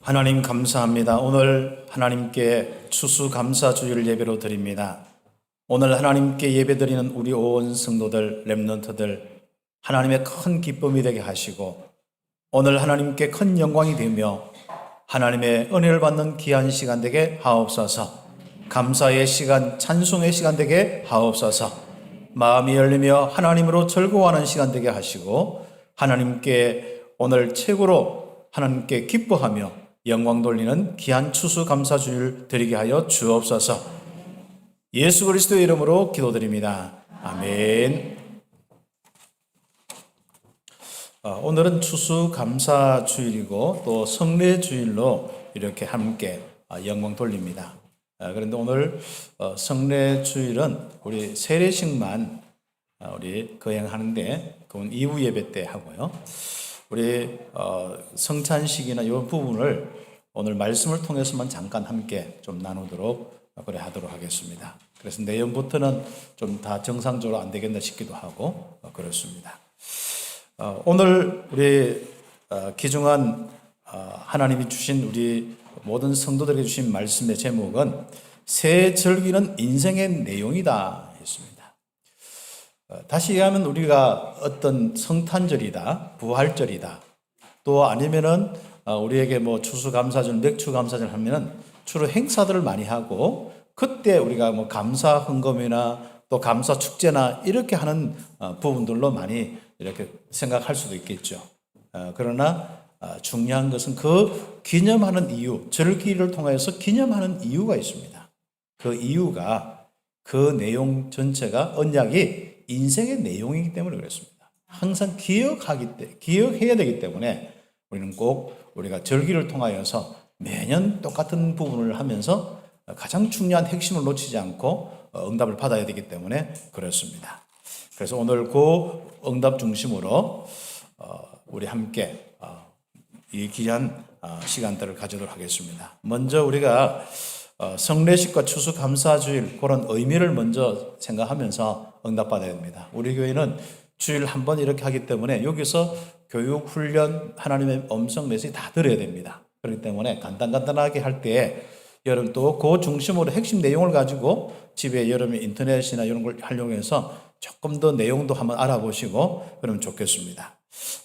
하나님 감사합니다. 오늘 하나님께 추수감사주일 예배로 드립니다. 오늘 하나님께 예배드리는 우리 온 성도들, 렘넌트들 하나님의 큰 기쁨이 되게 하시고 오늘 하나님께 큰 영광이 되며 하나님의 은혜를 받는 귀한 시간 되게 하옵소서. 감사의 시간, 찬송의 시간 되게 하옵소서. 마음이 열리며 하나님으로 즐거워하는 시간 되게 하시고 하나님께 오늘 최고로 하나님께 기뻐하며 영광 돌리는 귀한 추수감사주일 드리게 하여 주옵소서. 예수 그리스도의 이름으로 기도드립니다. 아멘. 오늘은 추수감사주일이고 또 성례주일로 이렇게 함께 영광 돌립니다. 그런데 오늘 성례주일은 우리 세례식만 우리 거행하는데 그건 이후 예배 때 하고요. 우리 성찬식이나 이 부분을 오늘 말씀을 통해서만 잠깐 함께 좀 나누도록 그래 하도록 하겠습니다. 그래서 내년부터는 좀 다 정상적으로 안 되겠나 싶기도 하고 그렇습니다. 오늘 우리 귀중한 하나님이 주신 우리 모든 성도들에게 주신 말씀의 제목은 새 절기는 인생의 내용이다 했습니다. 다시 얘기하면 우리가 어떤 성탄절이다, 부활절이다, 또 아니면은 우리에게 뭐 추수감사절, 맥추감사절 하면은 주로 행사들을 많이 하고 그때 우리가 뭐 감사 헌금이나 또 감사 축제나 이렇게 하는 부분들로 많이 이렇게 생각할 수도 있겠죠. 그러나 중요한 것은 그 기념하는 이유, 절기를 통해서 기념하는 이유가 있습니다. 그 이유가 그 내용 전체가 언약이 인생의 내용이기 때문에 그렇습니다. 항상 기억해야 되기 때문에 우리는 꼭 우리가 절기를 통하여서 매년 똑같은 부분을 하면서 가장 중요한 핵심을 놓치지 않고 응답을 받아야 되기 때문에 그렇습니다. 그래서 오늘 그 응답 중심으로 우리 함께 이 귀한 시간들을 가지도록 하겠습니다. 먼저 우리가 성례식과 추수감사주일 그런 의미를 먼저 생각하면서 응답받아야 됩니다. 우리 교회는 주일 한 번 이렇게 하기 때문에 여기서 교육, 훈련, 하나님의 음성 메시지 다 들어야 됩니다. 그렇기 때문에 간단하게 할 때 여러분 또 그 중심으로 핵심 내용을 가지고 집에 여러분이 인터넷이나 이런 걸 활용해서 조금 더 내용도 한번 알아보시고 그러면 좋겠습니다.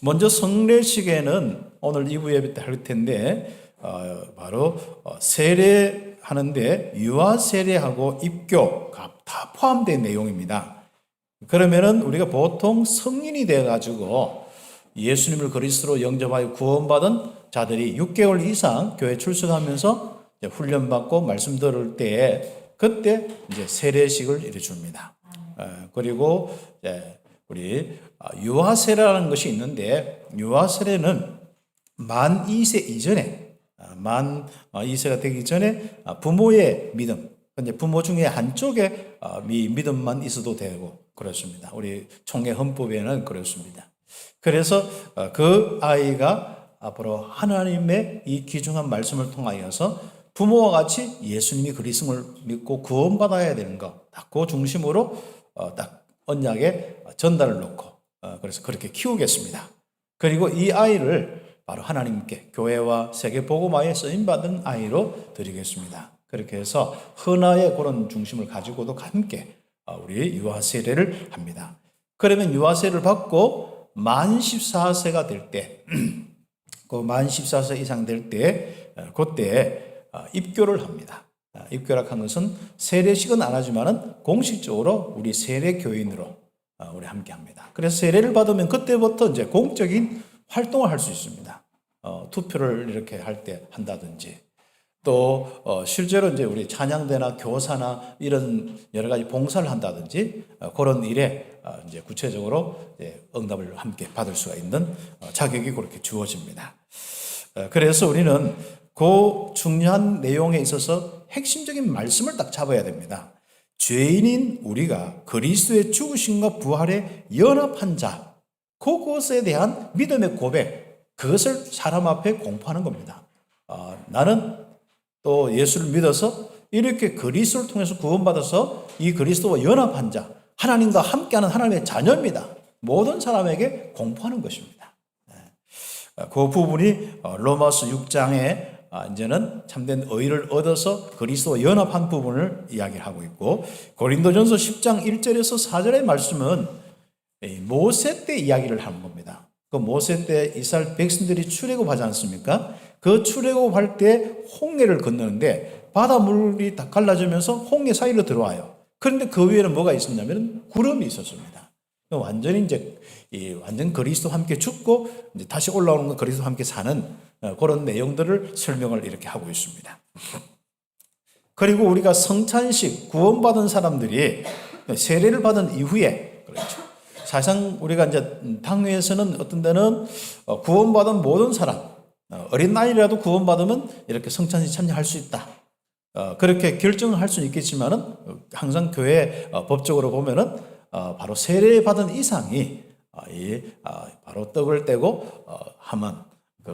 먼저 성례식에는 오늘 2부 예배 때 할 텐데 바로 세례하는데 유아 세례하고 입교가 다 포함된 내용입니다. 그러면은 우리가 보통 성인이 돼가지고 예수님을 그리스도로 영접하여 구원받은 자들이 6개월 이상 교회 출석하면서 훈련받고 말씀 들을 때에 그때 이제 세례식을 이래 줍니다. 그리고 우리 유아 세례라는 것이 있는데 유아 세례는 만 2세 이전에 만 2세가 되기 전에 부모의 믿음, 부모 중에 한쪽에 믿음만 있어도 되고 그렇습니다. 우리 총회 헌법에는 그렇습니다. 그래서 그 아이가 앞으로 하나님의 이 귀중한 말씀을 통하여서 부모와 같이 예수님이 그리스도를 믿고 구원받아야 되는 것, 그 중심으로 딱 언약에 전달을 놓고 그래서 그렇게 키우겠습니다. 그리고 이 아이를 바로 하나님께 교회와 세계 복음화에 쓰임받은 아이로 드리겠습니다. 그렇게 해서 헌화의 그런 중심을 가지고도 함께 우리 유아 세례를 합니다. 그러면 유아 세례를 받고 만 14세가 될 때, 그 만 14세 이상 될 때, 그때 입교를 합니다. 입교라고 한 것은 세례식은 안 하지만은 공식적으로 우리 세례 교인으로 우리 함께 합니다. 그래서 세례를 받으면 그때부터 이제 공적인 활동을 할 수 있습니다. 투표를 이렇게 할 때 한다든지 또 실제로 이제 우리 찬양대나 교사나 이런 여러 가지 봉사를 한다든지 그런 일에 이제 구체적으로 응답을 함께 받을 수가 있는 자격이 그렇게 주어집니다. 그래서 우리는 그 중요한 내용에 있어서 핵심적인 말씀을 딱 잡아야 됩니다. 죄인인 우리가 그리스도의 죽으심과 부활에 연합한 자, 그것에 대한 믿음의 고백, 그것을 사람 앞에 공포하는 겁니다. 나는 또 예수를 믿어서 이렇게 그리스도를 통해서 구원받아서 이 그리스도와 연합한 자, 하나님과 함께하는 하나님의 자녀입니다. 모든 사람에게 공포하는 것입니다. 그 부분이 로마서 6장에 이제는 참된 의를 얻어서 그리스도와 연합한 부분을 이야기하고 있고, 고린도전서 10장 1절에서 4절의 말씀은 모세 때 이야기를 하는 겁니다. 그 모세 때 이스라엘 백성들이 출애굽하지 않습니까? 그 출애굽할 때 홍해를 건너는데 바닷물이 다 갈라지면서 홍해 사이로 들어와요. 그런데 그 위에는 뭐가 있었냐면 구름이 있었습니다. 완전히 이제 완전 그리스도와 함께 죽고 이제 다시 올라오는 건 그리스도와 함께 사는 그런 내용들을 설명을 이렇게 하고 있습니다. 그리고 우리가 성찬식 구원받은 사람들이 세례를 받은 이후에, 그렇죠. 사실상 우리가 이제 당회에서는 어떤 데는 구원받은 모든 사람, 어린 나이라도 구원받으면 이렇게 성찬식 참여할 수 있다. 그렇게 결정을 할 수는 있겠지만은 항상 교회 법적으로 보면은 바로 세례 받은 이상이 바로 떡을 떼고 하면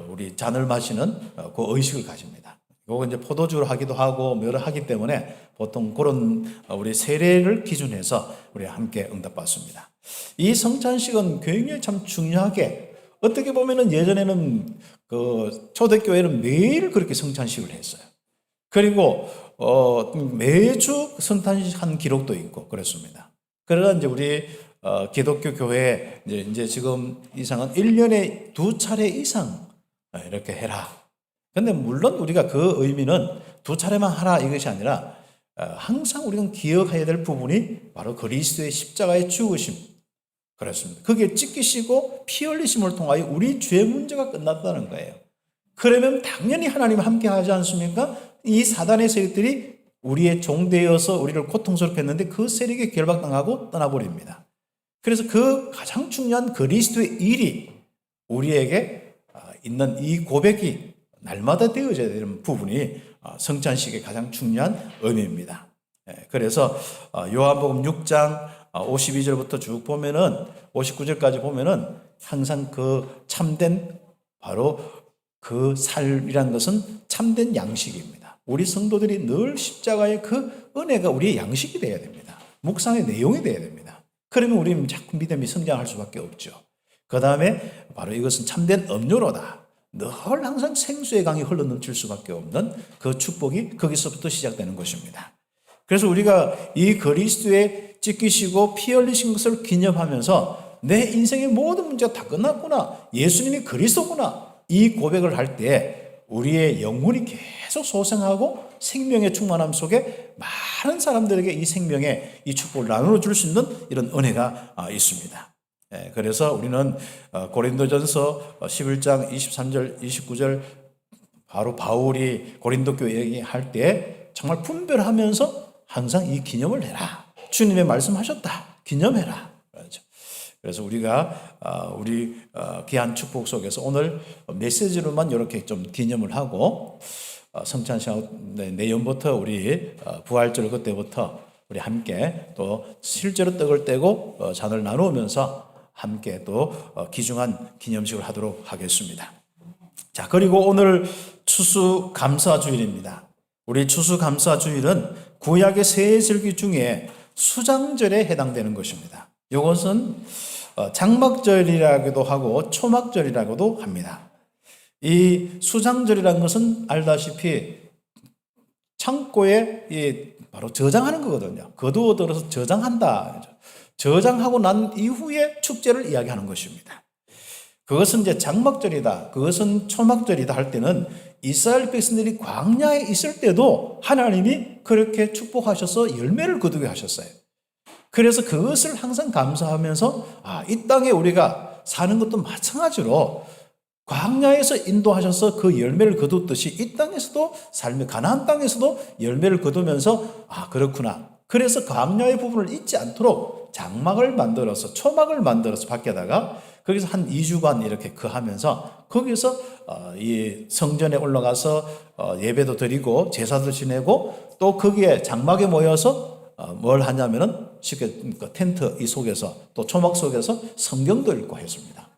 우리 잔을 마시는 그 의식을 가집니다. 이거 이제 포도주로 하기도 하고 뭐를 하기 때문에 보통 그런 우리 세례를 기준해서 우리 함께 응답받습니다. 이 성찬식은 굉장히 참 중요하게, 어떻게 보면은 예전에는 그 초대교회는 매일 그렇게 성찬식을 했어요. 그리고 매주 성찬식 한 기록도 있고 그랬습니다. 그러나 이제 우리 기독교 교회 이제 지금 이상은 1년에 2차례 이상 이렇게 해라. 근데 물론 우리가 그 의미는 2차례만 하라 이것이 아니라 항상 우리가 기억해야 될 부분이 바로 그리스도의 십자가의 죽으심. 그렇습니다. 그게 찢기시고 피 흘리심을 통하여 우리 죄 문제가 끝났다는 거예요. 그러면 당연히 하나님 함께 하지 않습니까? 이 사단의 세력들이 우리의 종되어서 우리를 고통스럽게 했는데 그 세력에 결박당하고 떠나버립니다. 그래서 그 가장 중요한 그리스도의 일이 우리에게 있는 이 고백이 날마다 되어져야 되는 부분이 성찬식의 가장 중요한 의미입니다. 그래서 요한복음 6장 52절부터 쭉 보면은 59절까지 보면은 항상 그 참된 바로 그 삶이란 것은 참된 양식입니다. 우리 성도들이 늘 십자가의 그 은혜가 우리의 양식이 되어야 됩니다. 묵상의 내용이 되어야 됩니다. 그러면 우리는 자꾸 믿음이 성장할 수밖에 없죠. 그 다음에 바로 이것은 참된 음료로다. 늘 항상 생수의 강이 흘러넘칠 수밖에 없는 그 축복이 거기서부터 시작되는 것입니다. 그래서 우리가 이 그리스도의 찢기시고 피 흘리신 것을 기념하면서 내 인생의 모든 문제가 다 끝났구나, 예수님이 그리스도구나, 이 고백을 할 때 우리의 영혼이 계속 소생하고 생명의 충만함 속에 많은 사람들에게 이 생명의 이 축복을 나누어 줄 수 있는 이런 은혜가 있습니다. 그래서 우리는 고린도전서 11장 23절 29절 바로 바울이 고린도 교회 얘기할 때 정말 분별하면서 항상 이 기념을 해라. 주님의 말씀하셨다. 기념해라. 그래서 우리가 우리 귀한 축복 속에서 오늘 메시지로만 이렇게 좀 기념을 하고 성찬식 내년부터 우리 부활절 그때부터 우리 함께 또 실제로 떡을 떼고 잔을 나누면서 함께 또 귀중한 기념식을 하도록 하겠습니다. 자, 그리고 오늘 추수감사주일입니다. 우리 추수감사주일은 구약의 세 절기 중에 수장절에 해당되는 것입니다. 이것은 장막절이라고도 하고 초막절이라고도 합니다. 이 수장절이라는 것은 알다시피 창고에 바로 저장하는 거거든요. 거두어들어서 저장한다. 저장하고 난 이후에 축제를 이야기하는 것입니다. 그것은 이제 장막절이다, 그것은 초막절이다 할 때는 이스라엘 백성들이 광야에 있을 때도 하나님이 그렇게 축복하셔서 열매를 거두게 하셨어요. 그래서 그것을 항상 감사하면서 이 땅에 우리가 사는 것도 마찬가지로 광야에서 인도하셔서 그 열매를 거두듯이 이 땅에서도 삶의 가나안 땅에서도 열매를 거두면서 그렇구나. 그래서 광야의 부분을 잊지 않도록 장막을 만들어서 초막을 만들어서 밖에다가 거기서 한 2주간 이렇게 거하면서 거기서 이 성전에 올라가서 예배도 드리고 제사도 지내고 또 거기에 장막에 모여서 뭘 하냐면은 쉽게 텐트 이 속에서 또 초막 속에서 성경도 읽고 했습니다.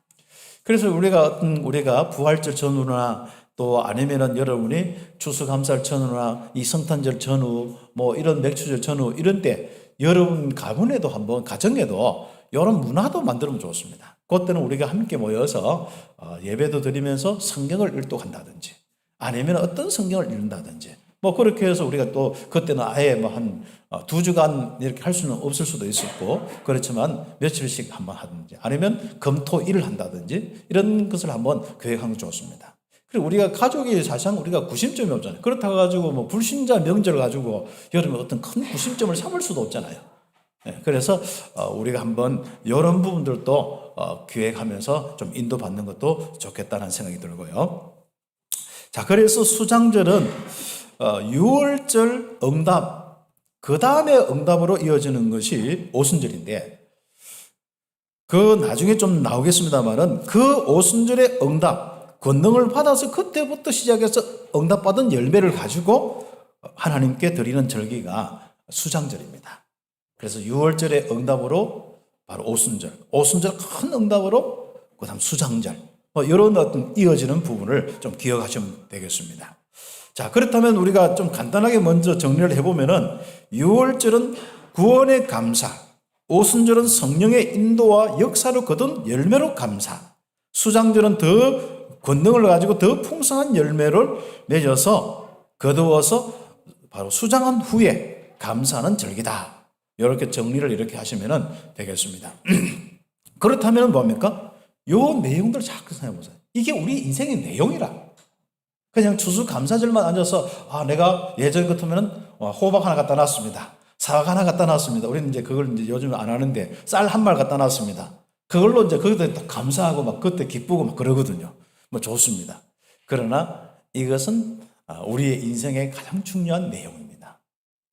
그래서 우리가 부활절 전후나 또 아니면은 여러분이 추수감사절 전후나 이 성탄절 전후 뭐 이런 맥주절 전후 이런 때 여러분 가문에도 한번 가정에도 이런 문화도 만들면 좋습니다. 그때는 우리가 함께 모여서 예배도 드리면서 성경을 읽도한다든지 아니면 어떤 성경을 읽는다든지 뭐 그렇게 해서 우리가 또 그때는 아예 뭐 한 2주간 이렇게 할 수는 없을 수도 있었고 그렇지만 며칠씩 한번 하든지 아니면 금토일을 한다든지 이런 것을 한번 계획하는 게 좋습니다. 그리고 우리가 가족이 사실상 우리가 구심점이 없잖아요. 그렇다고 가지고 뭐 불신자 명절 가지고 여름에 어떤 큰 구심점을 삼을 수도 없잖아요. 그래서 우리가 한번 이런 부분들도 기획하면서 좀 인도받는 것도 좋겠다는 생각이 들고요. 자, 그래서 수장절은 6월절 응답, 그 다음에 응답으로 이어지는 것이 오순절인데 그 나중에 좀 나오겠습니다만은 그 오순절의 응답, 권능을 받아서 그때부터 시작해서 응답받은 열매를 가지고 하나님께 드리는 절기가 수장절입니다. 그래서 6월절의 응답으로 바로 오순절, 오순절 큰 응답으로 그 다음 수장절, 이런 어떤 이어지는 부분을 좀 기억하시면 되겠습니다. 자, 그렇다면 우리가 좀 간단하게 먼저 정리를 해보면은 6월절은 구원의 감사, 오순절은 성령의 인도와 역사로 거둔 열매로 감사, 수장절은 더 권능을 가지고 더 풍성한 열매를 맺어서 거두어서 바로 수장한 후에 감사하는 절기다. 이렇게 정리를 이렇게 하시면 되겠습니다. 그렇다면 뭡니까? 요 내용들 자꾸 생각해 보세요. 이게 우리 인생의 내용이라. 그냥 추수감사절만 앉아서 내가 예전 같으면 호박 하나 갖다 놨습니다. 사과 하나 갖다 놨습니다. 우리는 이제 그걸 이제 요즘 안 하는데 쌀 한 말 갖다 놨습니다. 그걸로 이제 그때 감사하고 막 그때 기쁘고 막 그러거든요. 뭐 좋습니다. 그러나 이것은 우리의 인생의 가장 중요한 내용입니다.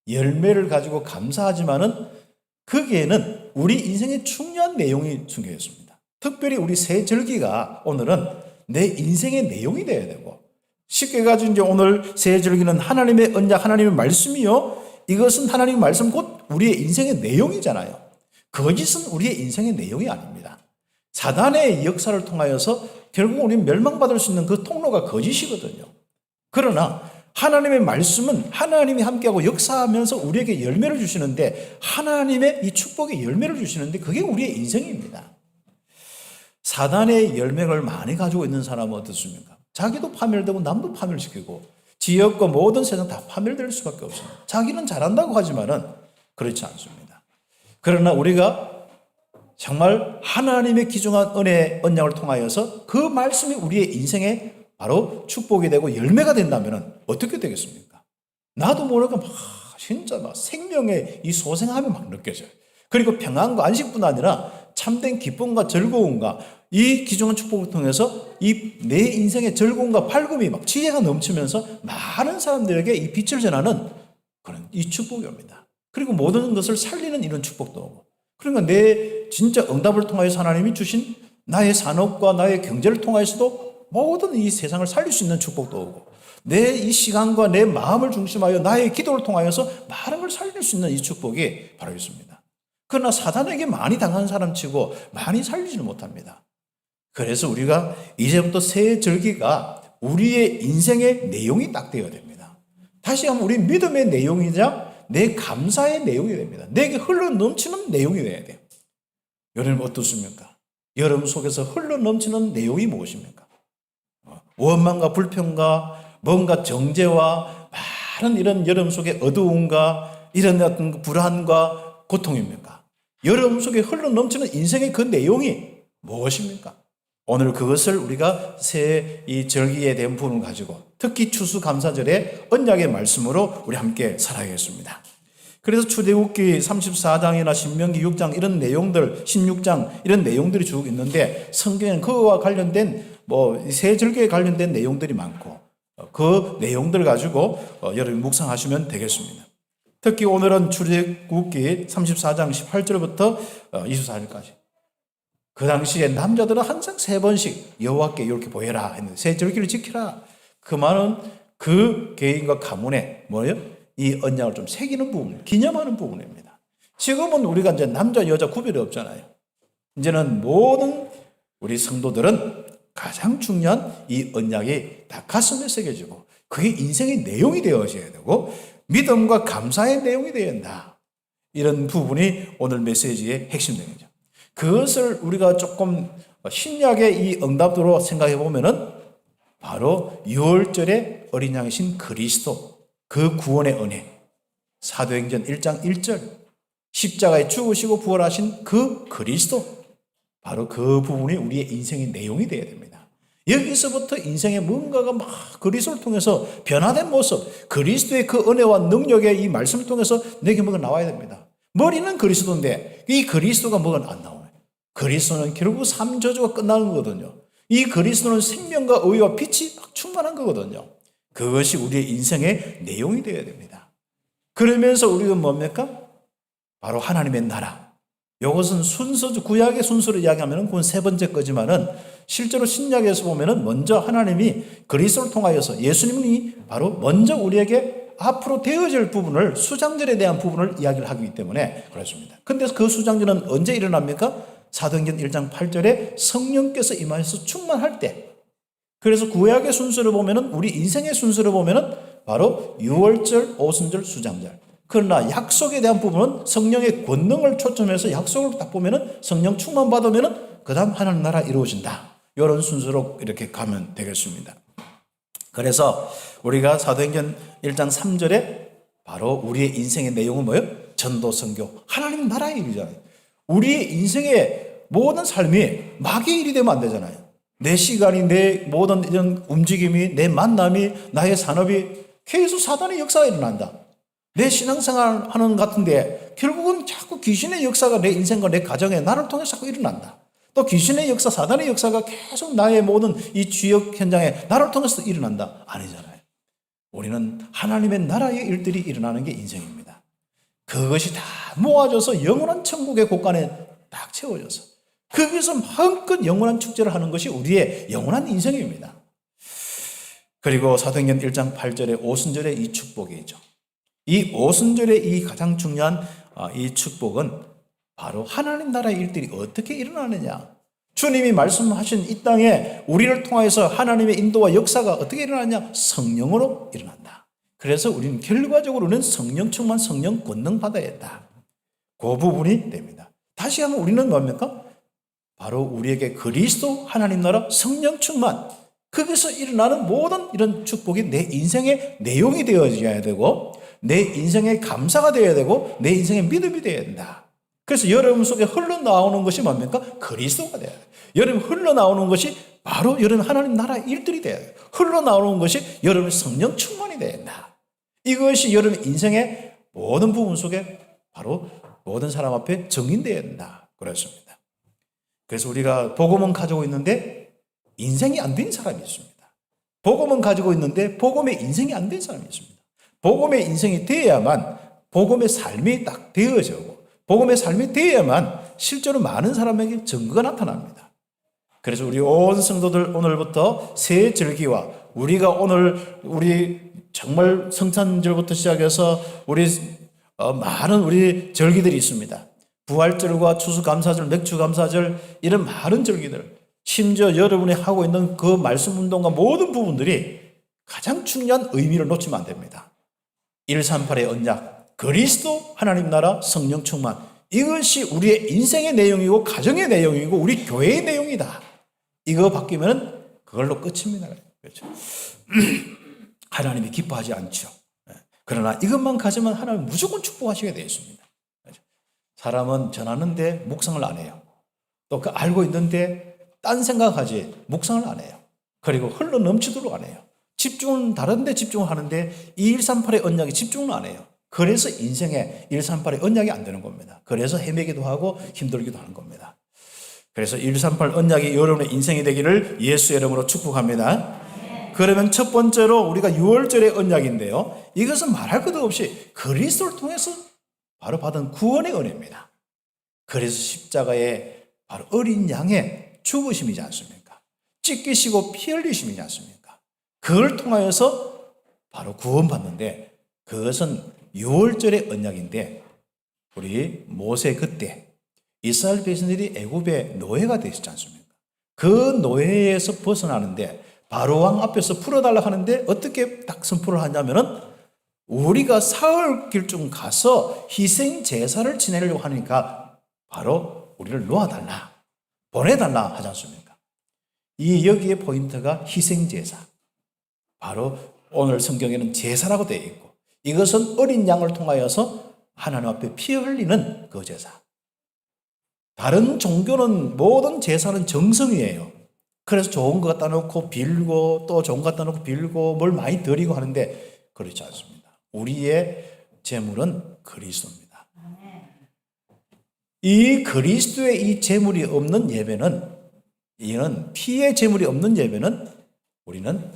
열매를 가지고 감사하지만은 거기에는 우리 인생의 중요한 내용이 숨겨 있습니다. 특별히 우리 새 절기가 오늘은 내 인생의 내용이 되어야 되고 쉽게 가지고 이제 오늘 새 절기는 하나님의 언약, 하나님의 말씀이요. 이것은 하나님의 말씀 곧 우리의 인생의 내용이잖아요. 거짓은 우리의 인생의 내용이 아닙니다. 사단의 역사를 통하여서 결국 우리는 멸망받을 수 있는 그 통로가 거짓이거든요. 그러나 하나님의 말씀은 하나님이 함께하고 역사하면서 우리에게 열매를 주시는데 하나님의 이 축복의 열매를 주시는데 그게 우리의 인생입니다. 사단의 열매를 많이 가지고 있는 사람은 어떻습니까? 자기도 파멸되고 남도 파멸시키고 지역과 모든 세상 다 파멸될 수밖에 없습니다. 자기는 잘한다고 하지만은 그렇지 않습니다. 그러나 우리가 정말 하나님의 귀중한 은혜 언약을 통하여서 그 말씀이 우리의 인생에 바로 축복이 되고 열매가 된다면 어떻게 되겠습니까? 나도 모르게 막 진짜 막 생명의 이 소생함이 막 느껴져요. 그리고 평안과 안식뿐 아니라 참된 기쁨과 즐거움과 이 귀중한 축복을 통해서 이 내 인생의 즐거움과 밝음이 막 지혜가 넘치면서 많은 사람들에게 이 빛을 전하는 그런 이 축복이 옵니다. 그리고 모든 것을 살리는 이런 축복도 오고 그러니까 내 진짜 응답을 통하여서 하나님이 주신 나의 산업과 나의 경제를 통하여서도 모든 이 세상을 살릴 수 있는 축복도 오고 내 이 시간과 내 마음을 중심하여 나의 기도를 통하여서 많은 걸 살릴 수 있는 이 축복이 바로 있습니다. 그러나 사단에게 많이 당한 사람치고 많이 살리지는 못합니다. 그래서 우리가 이제부터 새 절기가 우리의 인생의 내용이 딱 되어야 됩니다. 다시 한번 우리 믿음의 내용이자 내 감사의 내용이 됩니다. 내게 흘러 넘치는 내용이 돼야 돼요. 여러분 어떻습니까? 여러분 속에서 흘러 넘치는 내용이 무엇입니까? 원망과 불평과 뭔가 정죄와 많은 이런 여러분 속에 어두움과 이런 어떤 불안과 고통입니까? 여러분 속에 흘러 넘치는 인생의 그 내용이 무엇입니까? 오늘 그것을 우리가 새 이 절기에 대한 부분을 가지고 특히 추수감사절의 언약의 말씀으로 우리 함께 살아야겠습니다. 그래서 출애굽기 34장이나 신명기 6장 이런 내용들 16장 이런 내용들이 쭉 있는데 성경에는 그와 관련된 새 절기에 관련된 내용들이 많고 그 내용들 가지고 여러분 묵상하시면 되겠습니다. 특히 오늘은 출애굽기 34장 18절부터 24절까지 그 당시에 남자들은 항상 3번씩 여호와께 이렇게 보여라 했는데 새 절기를 지키라. 그 말은 그 개인과 가문에 이 언약을 좀 새기는 부분, 기념하는 부분입니다. 지금은 우리가 이제 남자 여자 구별이 없잖아요. 이제는 모든 우리 성도들은 가장 중요한 이 언약이 다 가슴에 새겨지고 그게 인생의 내용이 되어져야 되고 믿음과 감사의 내용이 되어야 한다. 이런 부분이 오늘 메시지의 핵심 내용이죠. 그것을 우리가 조금 신약의 이 응답으로 생각해 보면은 바로 유월절의 어린 양이신 그리스도, 그 구원의 은혜, 사도행전 1장 1절 십자가에 죽으시고 부활하신 그 그리스도, 바로 그 부분이 우리의 인생의 내용이 되어야 됩니다. 여기서부터 인생의 뭔가가 막 그리스도를 통해서 변화된 모습, 그리스도의 그 은혜와 능력의 이 말씀을 통해서 내게 뭐가 나와야 됩니다. 머리는 그리스도인데 이 그리스도가 뭐가 안 나오네. 그리스도는 결국 삼저주가 끝나는 거거든요. 이 그리스도는 생명과 의와 빛이 막 충만한 거거든요. 그것이 우리의 인생의 내용이 되어야 됩니다. 그러면서 우리가 뭡니까? 바로 하나님의 나라. 이것은 순서죠. 구약의 순서를 이야기하면 그건 세 번째 거지만은 실제로 신약에서 보면은 먼저 하나님이 그리스도를 통하여서 예수님이 바로 먼저 우리에게 앞으로 되어질 부분을, 수장절에 대한 부분을 이야기를 하기 때문에 그렇습니다. 근데 그 수장절은 언제 일어납니까? 사도행전 1장 8절에 성령께서 임하셔서 충만할 때. 그래서 구약의 순서를 보면은, 우리 인생의 순서를 보면은 바로 유월절, 오순절, 수장절. 그러나 약속에 대한 부분은 성령의 권능을 초점해서 약속을 딱 보면은 성령 충만 받으면은 그 다음 하나님 나라 이루어진다. 이런 순서로 이렇게 가면 되겠습니다. 그래서 우리가 사도행전 1장 3절에 바로 우리의 인생의 내용은 뭐예요? 전도, 선교, 하나님 나라의 일이잖아요. 우리의 인생의 모든 삶이 마귀의 일이 되면 안 되잖아요. 내 시간이, 내 모든 이런 움직임이, 내 만남이, 나의 산업이 계속 사단의 역사가 일어난다. 내 신앙생활 하는 것 같은데 결국은 자꾸 귀신의 역사가 내 인생과 내 가정에 나를 통해서 자꾸 일어난다. 또 귀신의 역사, 사단의 역사가 계속 나의 모든 이 주역 현장에 나를 통해서 일어난다. 아니잖아요. 우리는 하나님의 나라의 일들이 일어나는 게 인생입니다. 그것이 다 모아져서 영원한 천국의 곳간에 딱 채워져서 거기서 마음껏 영원한 축제를 하는 것이 우리의 영원한 인생입니다. 그리고 사도행전 1장 8절에 오순절의 이 축복이 있죠. 이 오순절의 이 가장 중요한 이 축복은 바로 하나님 나라의 일들이 어떻게 일어나느냐. 주님이 말씀하신 이 땅에 우리를 통해서 하나님의 인도와 역사가 어떻게 일어나냐. 성령으로 일어난다. 그래서 우리는 결과적으로는 성령 충만, 성령 권능 받아야 한다. 그 부분이 됩니다. 다시 한번 우리는 뭡니까? 바로 우리에게 그리스도, 하나님 나라, 성령 충만, 거기서 일어나는 모든 이런 축복이 내 인생의 내용이 되어져야 되고 내 인생의 감사가 되어야 되고 내 인생의 믿음이 되어야 된다. 그래서 여러분 속에 흘러나오는 것이 뭡니까? 그리스도가 돼야 돼요. 여러분 흘러나오는 것이 바로 여러분 하나님 나라의 일들이 돼야 돼요. 흘러나오는 것이 여러분 성령 충만이 돼야 된다. 이것이 여러분 인생의 모든 부분 속에 바로 모든 사람 앞에 정인되어야 된다. 그렇습니다. 그래서 우리가 복음은 가지고 있는데 인생이 안 된 사람이 있습니다. 복음은 가지고 있는데 복음의 인생이 안 된 사람이 있습니다. 복음의 인생이 되어야만 복음의 삶이 딱 되어지고 복음의 삶이 되어야만 실제로 많은 사람에게 증거가 나타납니다. 그래서 우리 온 성도들 오늘부터 새 절기와 우리가 오늘 우리 정말 성탄절부터 시작해서 우리 많은 우리 절기들이 있습니다. 부활절과 추수감사절, 맥주감사절 이런 많은 절기들, 심지어 여러분이 하고 있는 그 말씀 운동과 모든 부분들이 가장 중요한 의미를 놓치면 안 됩니다. 138의 언약, 그리스도, 하나님 나라, 성령 충만, 이것이 우리의 인생의 내용이고 가정의 내용이고 우리 교회의 내용이다. 이거 바뀌면 그걸로 끝입니다. 그렇죠? 하나님이 기뻐하지 않죠. 그러나 이것만 가지면 하나님 무조건 축복하시게 되어 있습니다. 사람은 전하는데 묵상을 안 해요. 또 그 알고 있는데 딴 생각하지 묵상을 안 해요. 그리고 흘러 넘치도록 안 해요. 집중은 다른 데 집중을 하는데 이 138의 언약에 집중을 안 해요. 그래서 인생에 138의 언약이 안 되는 겁니다. 그래서 헤매기도 하고 힘들기도 하는 겁니다. 그래서 138 언약이 여러분의 인생이 되기를 예수의 이름으로 축복합니다. 그러면 첫 번째로 우리가 6월절의 언약인데요. 이것은 말할 것도 없이 그리스도를 통해서 바로 받은 구원의 은혜입니다. 그래서 십자가에 바로 어린 양의 죽으심이지 않습니까? 찢기시고 피 흘리심이지 않습니까? 그걸 통하여서 바로 구원받는데 그것은 6월절의 언약인데 우리 모세 그때 이스라엘 백성들이 애굽의 노예가 되었지 않습니까? 그 노예에서 벗어나는데 바로 왕 앞에서 풀어달라 하는데 어떻게 딱 선포를 하냐면은 우리가 사흘 길쯤 가서 희생 제사를 지내려고 하니까 바로 우리를 놓아달라, 보내달라 하지 않습니까? 여기에 포인트가 희생제사. 바로 오늘 성경에는 제사라고 되어 있고, 이것은 어린 양을 통하여서 하나님 앞에 피 흘리는 그 제사. 다른 종교는 모든 제사는 정성이에요. 그래서 좋은 거 갖다 놓고 빌고 또 좋은 거 갖다 놓고 빌고 뭘 많이 드리고 하는데 그렇지 않습니다. 우리의 제물은 그리스도입니다. 이 그리스도의 이 제물이 없는 예배는, 이는 피의 제물이 없는 예배는 우리는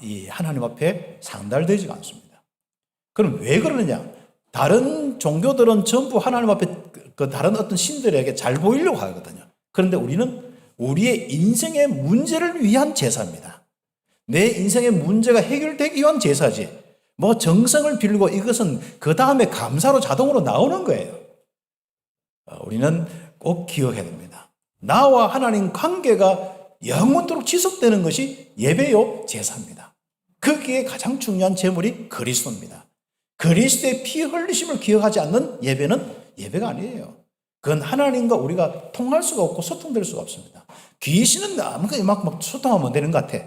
이 하나님 앞에 상달되지가 않습니다. 그럼 왜 그러느냐? 다른 종교들은 전부 하나님 앞에 그 다른 어떤 신들에게 잘 보이려고 하거든요. 그런데 우리는 우리의 인생의 문제를 위한 제사입니다. 내 인생의 문제가 해결되기 위한 제사지. 뭐 정성을 빌고 이것은 그 다음에 감사로 자동으로 나오는 거예요. 우리는 꼭 기억해야 됩니다. 나와 하나님 관계가 영원토록 지속되는 것이 예배요 제사입니다. 거기에 가장 중요한 제물이 그리스도입니다. 그리스도의 피 흘리심을 기억하지 않는 예배는 예배가 아니에요. 그건 하나님과 우리가 통할 수가 없고 소통될 수가 없습니다. 귀신은 아무거나 막 소통하면 되는 것 같아.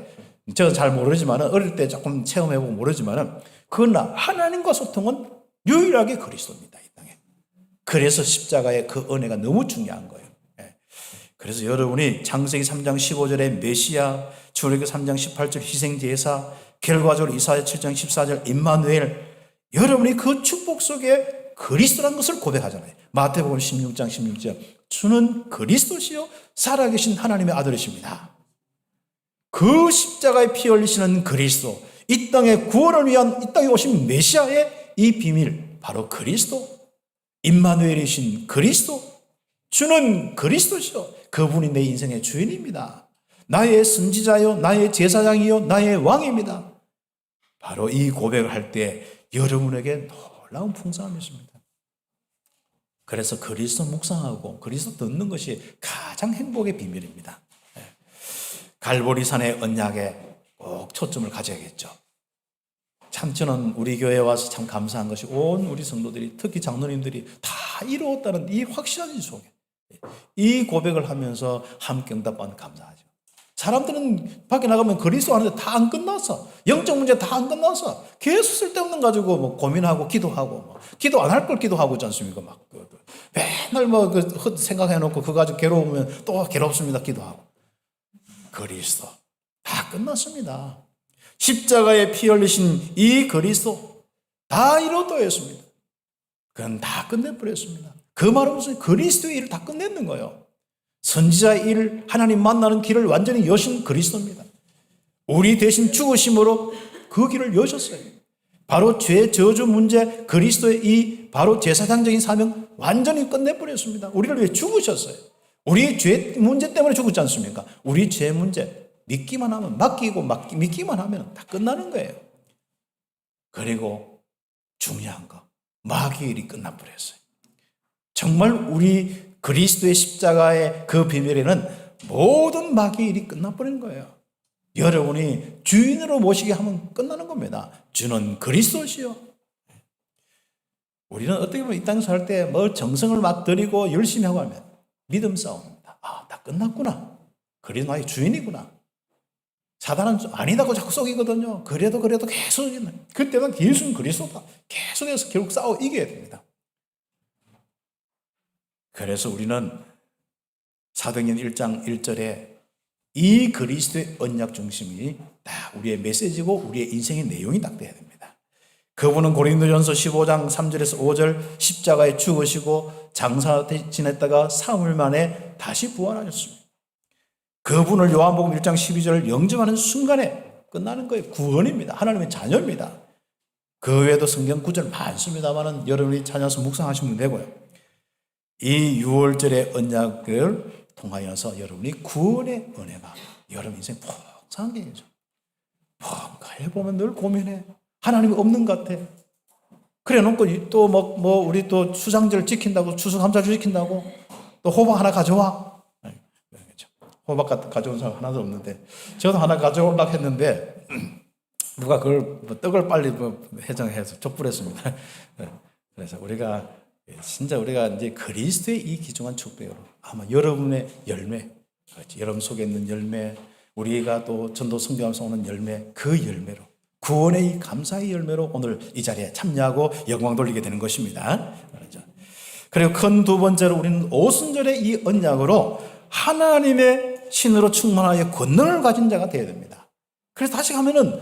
제가 잘 모르지만, 어릴 때 조금 체험해보고 모르지만, 그러나 하나님과 소통은 유일하게 그리스도입니다, 이 땅에. 그래서 십자가의 그 은혜가 너무 중요한 거예요. 그래서 여러분이 창세기 3장 15절에 메시아, 출애굽기 3장 18절 희생제사, 결과적으로 이사야 7장 14절 임마누엘, 여러분이 그 축복 속에 그리스도라는 것을 고백하잖아요. 마태복음 16장 16절, 주는 그리스도시요 살아계신 하나님의 아들이십니다. 그 십자가에 피 흘리시는 그리스도, 이 땅의 구원을 위한 이 땅에 오신 메시아의 이 비밀, 바로 그리스도, 임마누엘이신 그리스도, 주는 그리스도시요, 그분이 내 인생의 주인입니다. 나의 선지자요, 나의 제사장이요, 나의 왕입니다. 바로 이 고백을 할 때 여러분에게 놀라운 풍성함이 있습니다. 그래서 그리스도 묵상하고 그리스도 듣는 것이 가장 행복의 비밀입니다. 갈보리산의 언약에 꼭 초점을 가져야겠죠. 참 저는 우리 교회에 와서 참 감사한 것이 온 우리 성도들이, 특히 장로님들이 다 이루었다는 이 확실한 일 속에 이 고백을 하면서 함께 응답받는 감사하죠. 사람들은 밖에 나가면 그리스도 하는데 다 안 끝났어. 영적 문제 다 안 끝났어. 계속 쓸데없는 가지고 뭐 고민하고 기도하고, 기도 안 할 걸 기도하고 있지 않습니까? 막 맨날 그 생각해놓고 그거 가지고 괴로우면 또 괴롭습니다. 기도하고. 그리스도 다 끝났습니다. 십자가에 피 흘리신 이 그리스도 다 이루어졌습니다. 그건 다 끝내버렸습니다. 그 말은 무슨 그리스도의 일을 다 끝냈는 거예요. 선지자의 일, 하나님 만나는 길을 완전히 여신 그리스도입니다. 우리 대신 죽으심으로 그 길을 여셨어요. 바로 죄 저주 문제, 그리스도의 이 바로 제사장적인 사명 완전히 끝내버렸습니다. 우리를 위해 죽으셨어요. 우리 죄 문제 때문에 죽었지 않습니까? 우리 죄 문제 믿기만 하면, 믿기만 하면 다 끝나는 거예요. 그리고 중요한 거, 마귀의 일이 끝나버렸어요. 정말 우리 그리스도의 십자가의 그 비밀에는 모든 마귀의 일이 끝나버린 거예요. 여러분이 주인으로 모시게 하면 끝나는 겁니다. 주는 그리스도시요. 우리는 어떻게 보면 이 땅에 살 때 뭐 정성을 막 들이고 열심히 하고 하면 믿음 싸움입니다. 아, 다 끝났구나. 그리스도 나의 주인이구나. 사단은 아니다고 자꾸 속이거든요. 그래도 계속 그때는 예수는 그리스도다. 계속해서 결국 싸워 이겨야 됩니다. 그래서 우리는 사도행전 1장 1절에 이 그리스도의 언약 중심이 다 우리의 메시지고 우리의 인생의 내용이 딱 돼야 됩니다. 그분은 고린도전서 15장 3절에서 5절 십자가에 죽으시고 장사 지냈다가 사흘 만에 다시 부활하셨습니다. 그분을 요한복음 1장 12절 영접하는 순간에 끝나는 거예요. 구원입니다. 하나님의 자녀입니다. 그 외에도 성경 구절 많습니다만 여러분이 찾아서 묵상하시면 되고요. 이 6월절의 언약을 통하여서 여러분이 구원의 은혜가 여러분 인생 풍성한 게 있죠. 뭔가 해보면 늘 고민해. 하나님이 없는 것 같아. 그래 놓고 또 우리 또 수상절 지킨다고, 추수감사절 지킨다고 또 호박 하나 가져와. 호박 가져온 사람 하나도 없는데 저도 하나 가져오려고 했는데 누가 그걸 떡을 빨리 해정해서 족불했습니다. 그래서 우리가 이제 그리스도의 이 귀중한 축복으로 아마 여러분의 열매, 그렇지, 여러분 속에 있는 열매, 우리가 또 전도 성경하면서 오는 열매, 그 열매로, 구원의 이 감사의 열매로 오늘 이 자리에 참여하고 영광 돌리게 되는 것입니다. 그리고 큰 두 번째로 우리는 오순절의 이 언약으로 하나님의 신으로 충만하여 권능을 가진 자가 되어야 됩니다. 그래서 다시 가면은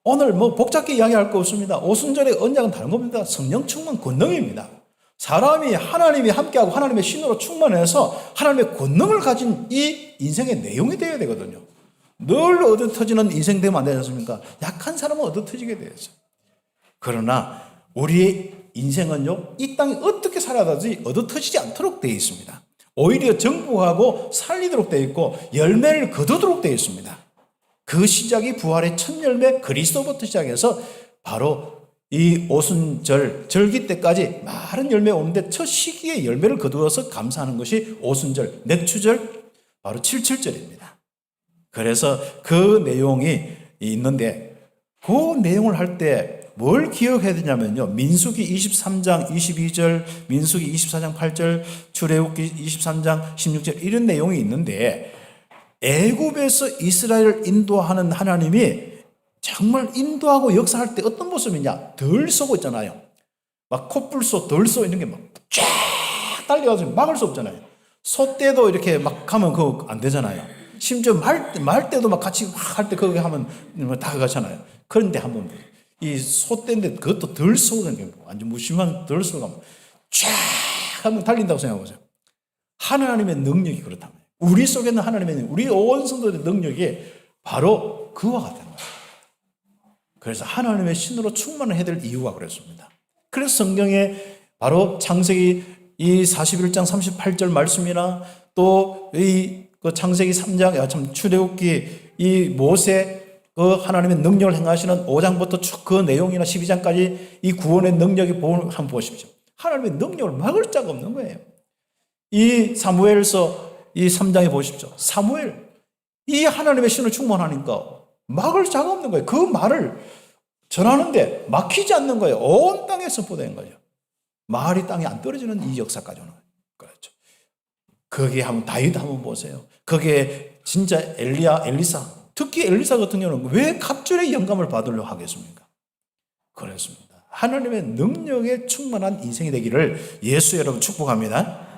오늘 뭐 복잡하게 이야기할 거 없습니다. 오순절의 언약은 다른 겁니다. 성령 충만 권능입니다. 사람이 하나님이 함께하고 하나님의 신으로 충만해서 하나님의 권능을 가진 이 인생의 내용이 되어야 되거든요. 늘 얻어터지는 인생 되면 안 되지 않습니까? 약한 사람은 얻어터지게 되어야죠. 그러나 우리의 인생은요, 이 땅에 어떻게 살아야 되지 얻어터지지 않도록 되어 있습니다. 오히려 정복하고 살리도록 되어 있고 열매를 거두도록 되어 있습니다. 그 시작이 부활의 첫 열매 그리스도부터 시작해서 바로 이 오순절 절기 때까지 많은 열매가 오는데 첫 시기에 열매를 거두어서 감사하는 것이 오순절, 맥추절, 바로 77절입니다. 그래서 그 내용이 있는데 그 내용을 할 때 뭘 기억해야 되냐면요. 민수기 23장 22절, 민수기 24장 8절, 출애굽기 23장 16절 이런 내용이 있는데 애굽에서 이스라엘을 인도하는 하나님이 정말 인도하고 역사할 때 어떤 모습이냐? 덜 쏘고 있잖아요. 막 콧불 쏘, 덜 쏘 이런 게 막 쫙 달려가지고 막을 수 없잖아요. 소 때도 이렇게 막 하면 그거 안 되잖아요. 심지어 말 때도 막 같이 할 때 그거 하면 다 가잖아요. 그런데 한번 이 소 때인데 그것도 덜 쏘고 다니는 게 완전 무심한 덜 쏘고 가면 쫙 하면 달린다고 생각해보세요. 하나님의 능력이 그렇다면 우리 속에 있는 하나님의 우리 온 성도의 능력이 바로 그와 같은 거예요. 그래서 하나님의 신으로 충만을 해야 될 이유가 그렇습니다. 그래서 성경에 바로 창세기 이 41장 38절 말씀이나 또 이 창세기 3장 출애굽기 이 모세 그 하나님의 능력을 행하시는 5장부터 쭉 그 내용이나 12장까지 이 구원의 능력이 한번 보십시오. 하나님의 능력을 막을 자가 없는 거예요. 이 사무엘서 이 3장에 보십시오. 사무엘 이 하나님의 신을 충만하니까 막을 자가 없는 거예요. 그 말을 전하는데 막히지 않는 거예요. 온 땅에 선포된 거예요. 말이 땅에 안 떨어지는 이 역사까지 오는 거예요. 그렇죠. 거기에 한번 다윗 한번 보세요. 거기에 진짜 엘리사 특히 엘리사 같은 경우는 왜 갑절의 영감을 받으려고 하겠습니까? 그렇습니다. 하나님의 능력에 충만한 인생이 되기를 예수 여러분 축복합니다.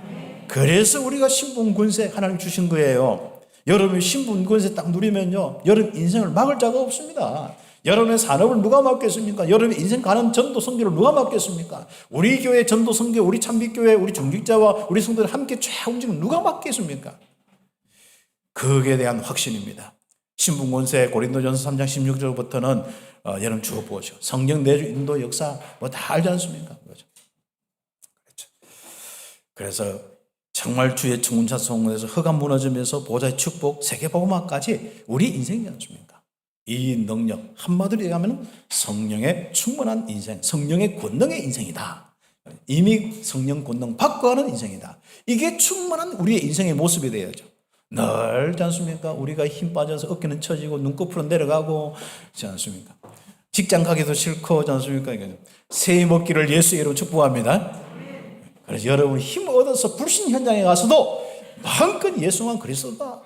그래서 우리가 신분권세 하나님 주신 거예요. 여러분이 신분권세 딱 누리면요, 여러분 인생을 막을 자가 없습니다. 여러분의 산업을 누가 맡겠습니까? 여러분의 인생 가는 전도 선교를 누가 맡겠습니까? 우리 교회 전도 선교, 우리 참빛교회, 우리 중직자와 우리 성도들 함께 쫙 움직이면 누가 맡겠습니까? 거기에 대한 확신입니다. 신분권세 고린도전서 3장 16절부터는 여러분 주어 보시오. 성령 내주 인도 역사 뭐 다 알지 않습니까? 그렇죠. 그래서 정말 주의 청운차 성원에서 흑암 무너지면서 보좌의 축복, 세계복음화까지 우리 인생이지 않습니까? 이 능력 한마디로 얘기하면 성령의 충만한 인생, 성령의 권능의 인생이다. 이미 성령 권능 받고 하는 인생이다. 이게 충만한 우리의 인생의 모습이 되어야죠. 늘지 않습니까? 우리가 힘 빠져서 어깨는 처지고 눈꺼풀은 내려가고 그렇지 않습니까? 직장 가기도 싫고 그렇지 않습니까? 새해 먹기를 예수 이름으로 축복합니다. 그래서 여러분 힘 얻어서 불신 현장에 가서도 마음껏 예수만 그리스도다.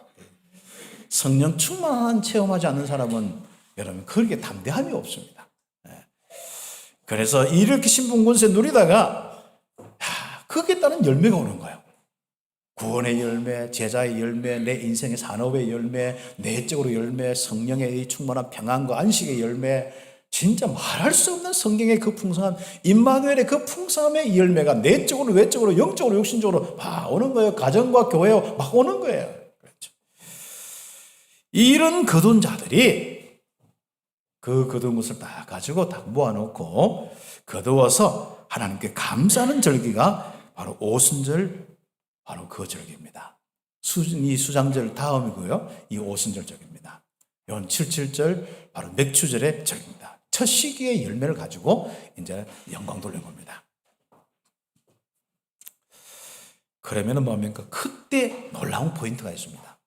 성령 충만한 체험하지 않는 사람은 여러분 그렇게 담대함이 없습니다. 그래서 이렇게 신분권세 누리다가 거기에 따른 열매가 오는 거예요. 구원의 열매, 제자의 열매, 내 인생의 산업의 열매, 내적으로 열매, 성령의 충만한 평안과 안식의 열매, 진짜 말할 수 없는 성경의 그 풍성함, 임마누엘의 그 풍성함의 열매가 내적으로, 외적으로, 영적으로, 육신적으로 막 오는 거예요. 가정과 교회와 막 오는 거예요. 그렇죠. 이런 거둔 자들이 그 거둔 것을 다 가지고 다 모아놓고 거두어서 하나님께 감사하는 절기가 바로 오순절, 바로 그 절기입니다. 이 수장절 다음이고요. 이 오순절 절기입니다. 이건 77절, 바로 맥추절의 절기입니다. 첫 시기의 열매를 가지고 이제 영광 돌린 겁니다. 그러면은 뭡니까? 그때 놀라운 포인트가 있습니다.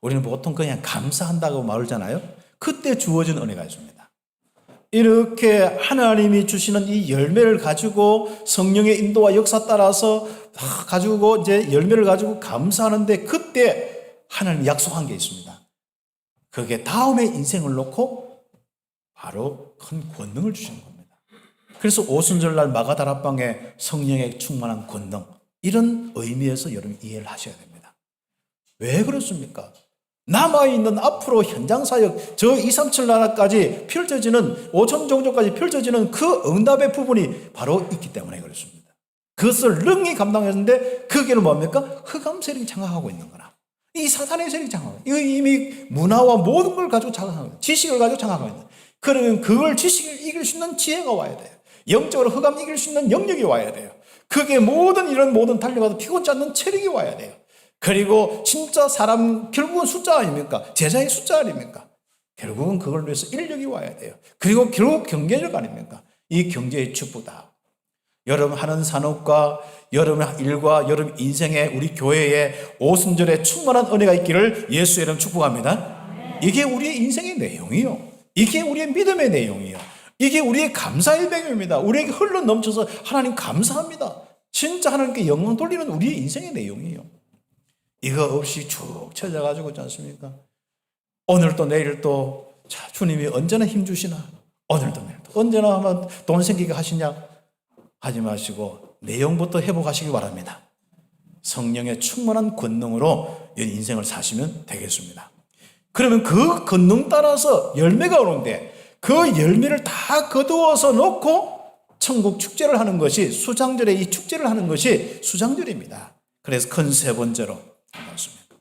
우리는 보통 그냥 감사한다고 말하잖아요. 그때 주어진 은혜가 있습니다. 이렇게 하나님이 주시는 이 열매를 가지고 성령의 인도와 역사 따라서 가지고 이제 열매를 가지고 감사하는데 그때 하나님이 약속한 게 있습니다. 그게 다음에 인생을 놓고 바로 큰 권능을 주시는 겁니다. 그래서 오순절날 마가다락방에 성령의 충만한 권능, 이런 의미에서 여러분 이해를 하셔야 됩니다. 왜 그렇습니까? 남아있는 앞으로 현장사역, 저 237 나라까지 펼쳐지는 5천 종족까지 펼쳐지는 그 응답의 부분이 바로 있기 때문에 그렇습니다. 그것을 능히 감당했는데 그 길은 뭡니까? 흑암 세력이 장악하고 있는 거라. 이 사탄의 세력이 장악하고 있는, 이미 문화와 모든 걸 가지고 장악하고 있는, 지식을 가지고 장악하고 있는. 그러면 그걸 지식을 이길 수 있는 지혜가 와야 돼요. 영적으로 흑암 이길 수 있는 영역이 와야 돼요. 그게 이런 모든 달려가도 피곤치 않는 체력이 와야 돼요. 그리고 진짜 사람 결국은 숫자 아닙니까? 제자의 숫자 아닙니까? 결국은 그걸 위해서 인력이 와야 돼요. 그리고 결국 경제력 아닙니까? 이 경제의 축복다. 여러분 하는 산업과 여러분 일과 여러분 인생에 우리 교회에 오순절에 충만한 은혜가 있기를 예수의 이름 축복합니다. 이게 우리의 인생의 내용이요. 이게 우리의 믿음의 내용이요. 이게 우리의 감사의 배경입니다. 우리에게 흘러 넘쳐서 하나님 감사합니다. 진짜 하나님께 영광 돌리는 우리의 인생의 내용이에요. 이거 없이 쭉 쳐져가지고 있지 않습니까? 오늘도 내일도 주님이 언제나 힘주시나? 오늘도 내일도 언제나 하면 돈 생기게 하시냐? 하지 마시고 내용부터 회복하시기 바랍니다. 성령의 충만한 권능으로 인생을 사시면 되겠습니다. 그러면 그 권능 따라서 열매가 오는데 그 열매를 다 거두어서 놓고 천국 축제를 하는 것이 수장절에 이 축제를 하는 것이 수장절입니다. 그래서 큰 세 번째로 맞습니다.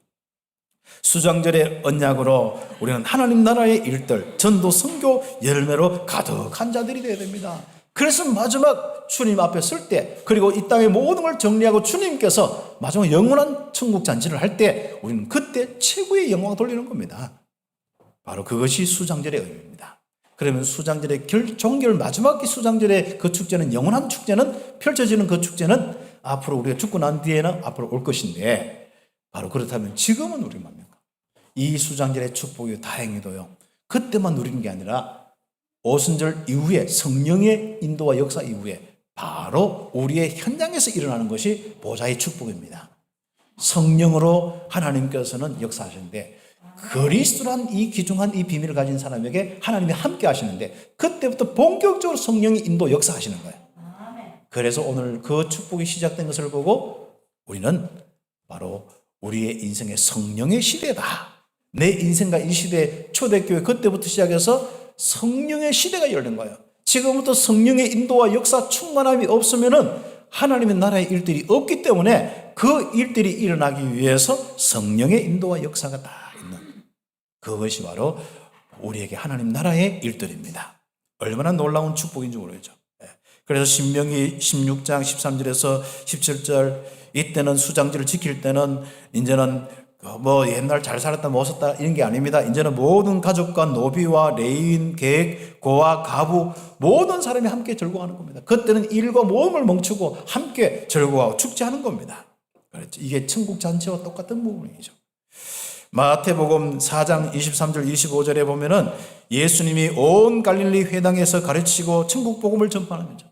수장절의 언약으로 우리는 하나님 나라의 일들, 전도, 선교 열매로 가득한 자들이 되어야 됩니다. 그래서 마지막 주님 앞에 설 때, 그리고 이 땅의 모든 걸 정리하고 주님께서 마지막 영원한 천국 잔치를 할 때 우리는 그때 최고의 영광을 돌리는 겁니다. 바로 그것이 수장절의 의미입니다. 그러면 수장절의 종결 마지막 수장절의 그 축제는, 영원한 축제는, 펼쳐지는 그 축제는 앞으로 우리가 죽고 난 뒤에는 앞으로 올 것인데, 바로 그렇다면 지금은 우리 뭡니까? 이 수장절의 축복이 다행히도요, 그때만 누리는 게 아니라 오순절 이후에 성령의 인도와 역사 이후에 바로 우리의 현장에서 일어나는 것이 보좌의 축복입니다. 성령으로 하나님께서는 역사하시는데, 그리스도란 이 귀중한 이 비밀을 가진 사람에게 하나님이 함께 하시는데, 그때부터 본격적으로 성령의 인도 역사하시는 거예요. 그래서 오늘 그 축복이 시작된 것을 보고 우리는 바로 우리의 인생의 성령의 시대다. 내 인생과 이 시대, 초대교회 그때부터 시작해서 성령의 시대가 열린 거예요. 지금부터 성령의 인도와 역사 충만함이 없으면은 하나님의 나라의 일들이 없기 때문에 그 일들이 일어나기 위해서 성령의 인도와 역사가 다 있는, 그것이 바로 우리에게 하나님 나라의 일들입니다. 얼마나 놀라운 축복인지 모르죠. 그래서 신명기 16장 13절에서 17절, 이때는 수장절을 지킬 때는 이제는 뭐 옛날 잘 살았다 못 살았다 이런 게 아닙니다. 이제는 모든 가족과 노비와 레위인, 객, 고아, 가부 모든 사람이 함께 즐거워하는 겁니다. 그때는 일과 모든 걸 멈추고 함께 즐거워하고 축제하는 겁니다. 그렇죠. 이게 천국 잔치와 똑같은 부분이죠. 마태복음 4장 23절 25절에 보면은 예수님이 온 갈릴리 회당에서 가르치고 천국 복음을 전파하는 거죠.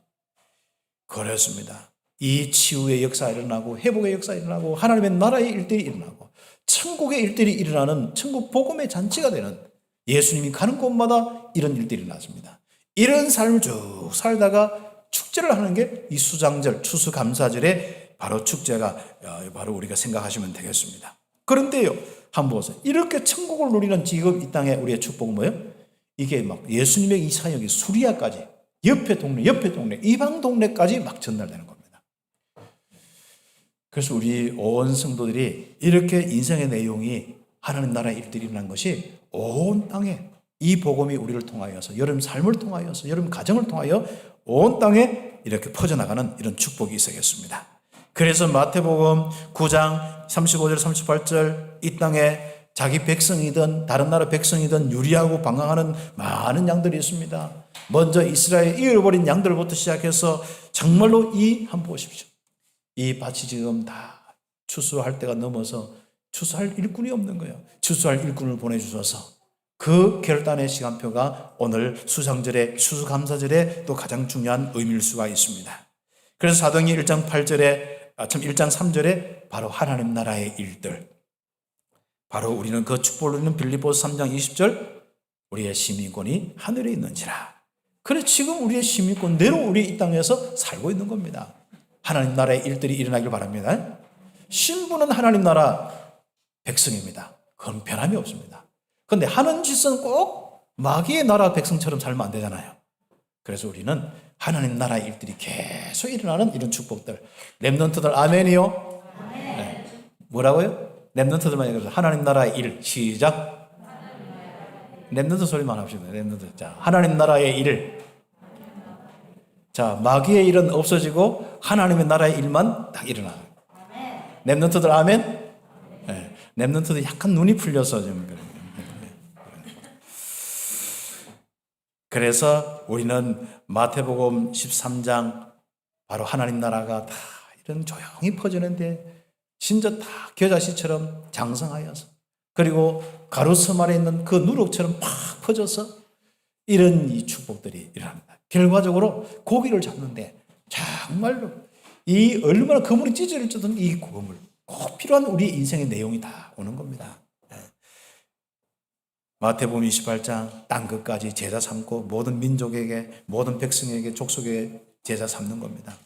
그렇습니다. 이 치유의 역사가 일어나고 회복의 역사가 일어나고 하나님의 나라의 일들이 일어나고 천국의 일들이 일어나는 천국 복음의 잔치가 되는, 예수님이 가는 곳마다 이런 일들이 일어났습니다. 이런 삶을 쭉 살다가 축제를 하는 게 이 수장절, 추수감사절의 바로 축제가 바로 우리가 생각하시면 되겠습니다. 그런데요, 한번 보세요. 이렇게 천국을 누리는 지금 이 땅에 우리의 축복은 뭐예요? 이게 막 예수님의 이 사역이 수리아까지, 옆에 동네, 이방 동네까지 막 전달되는 겁니다. 그래서 우리 온 성도들이 이렇게 인생의 내용이 하나님 나라의 일들이 일어난 것이 온 땅에 이 복음이 우리를 통하여서, 여러분 삶을 통하여서, 여러분 가정을 통하여 온 땅에 이렇게 퍼져나가는 이런 축복이 있어야겠습니다. 그래서 마태복음 9장 35절 38절, 이 땅에 자기 백성이든 다른 나라 백성이든 유리하고 방황하는 많은 양들이 있습니다. 먼저 이스라엘 잃어버린 양들부터 시작해서 정말로 한번 보십시오. 이 밭이 지금 다 추수할 때가 넘어서 추수할 일꾼이 없는 거예요. 추수할 일꾼을 보내주셔서 그 결단의 시간표가 오늘 수상절에, 추수감사절에 또 가장 중요한 의미일 수가 있습니다. 그래서 사도행전 1장 3절에 바로 하나님 나라의 일들, 바로 우리는 그 축복을 누리는 빌립보서 3장 20절 우리의 시민권이 하늘에 있는지라. 그래 지금 우리의 시민권대로 우리 이 땅에서 살고 있는 겁니다. 하나님 나라의 일들이 일어나길 바랍니다. 신부는 하나님 나라 백성입니다. 그건 변함이 없습니다. 그런데 하는 짓은 꼭 마귀의 나라 백성처럼 살면 안 되잖아요. 그래서 우리는 하나님 나라의 일들이 계속 일어나는 이런 축복들. 렘넌트들 아멘이요? 네. 뭐라고요? 렘넌트들만 얘기해서 하나님 나라의 일. 시작. 렘넌트 소리만 합시다. 렘넌트. 자, 하나님 나라의 일. 자, 마귀의 일은 없어지고 하나님의 나라의 일만 딱 일어나요. 렘넌트들 아멘? 네. 렘넌트들 약간 눈이 풀려서 좀 그래요. 그래서 우리는 마태복음 13장 바로 하나님 나라가 다 이런 조용히 퍼지는데 진짜 다 겨자씨처럼 장성하여서 그리고 가로섬 아래 있는 그 누룩처럼 팍 퍼져서 이런 이 축복들이 일어납니다. 결과적으로 고기를 잡는데 정말로 이 얼마나 그물이 찢어질지든 이 그물 꼭 필요한 우리 인생의 내용이 다 오는 겁니다. 마태복음 28장 땅 끝까지 제자 삼고 모든 민족에게 모든 백성에게 족속에게 제자 삼는 겁니다.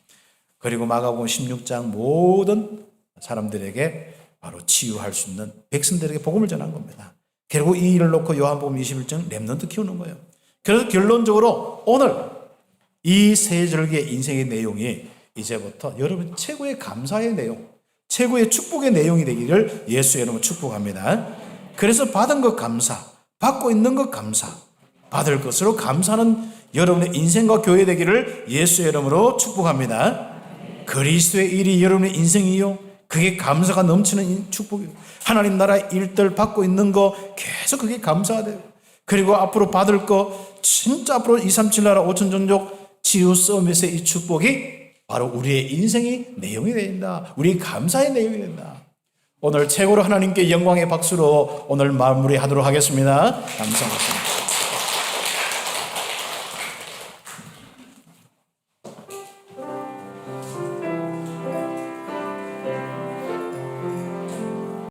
그리고 마가복음 16장 모든 사람들에게 바로 치유할 수 있는 백성들에게 복음을 전한 겁니다. 결국 이 일을 놓고 요한복음 21장 렘넌트 키우는 거예요. 그래서 결론적으로 오늘 이 세 절기의 인생의 내용이 이제부터 여러분 최고의 감사의 내용, 최고의 축복의 내용이 되기를 예수의 이름으로 축복합니다. 그래서 받은 것 감사, 받고 있는 것 감사, 받을 것으로 감사하는 여러분의 인생과 교회 되기를 예수의 이름으로 축복합니다. 그리스도의 일이 여러분의 인생이요, 그게 감사가 넘치는 축복이에요. 하나님 나라 일들 받고 있는 거 계속 그게 감사가 돼요. 그리고 앞으로 받을 거 진짜 앞으로 237 나라 5천 종족 치유 서밋의 이 축복이 바로 우리의 인생의 내용이 된다. 우리의 감사의 내용이 된다. 오늘 최고로 하나님께 영광의 박수로 오늘 마무리하도록 하겠습니다. 감사합니다.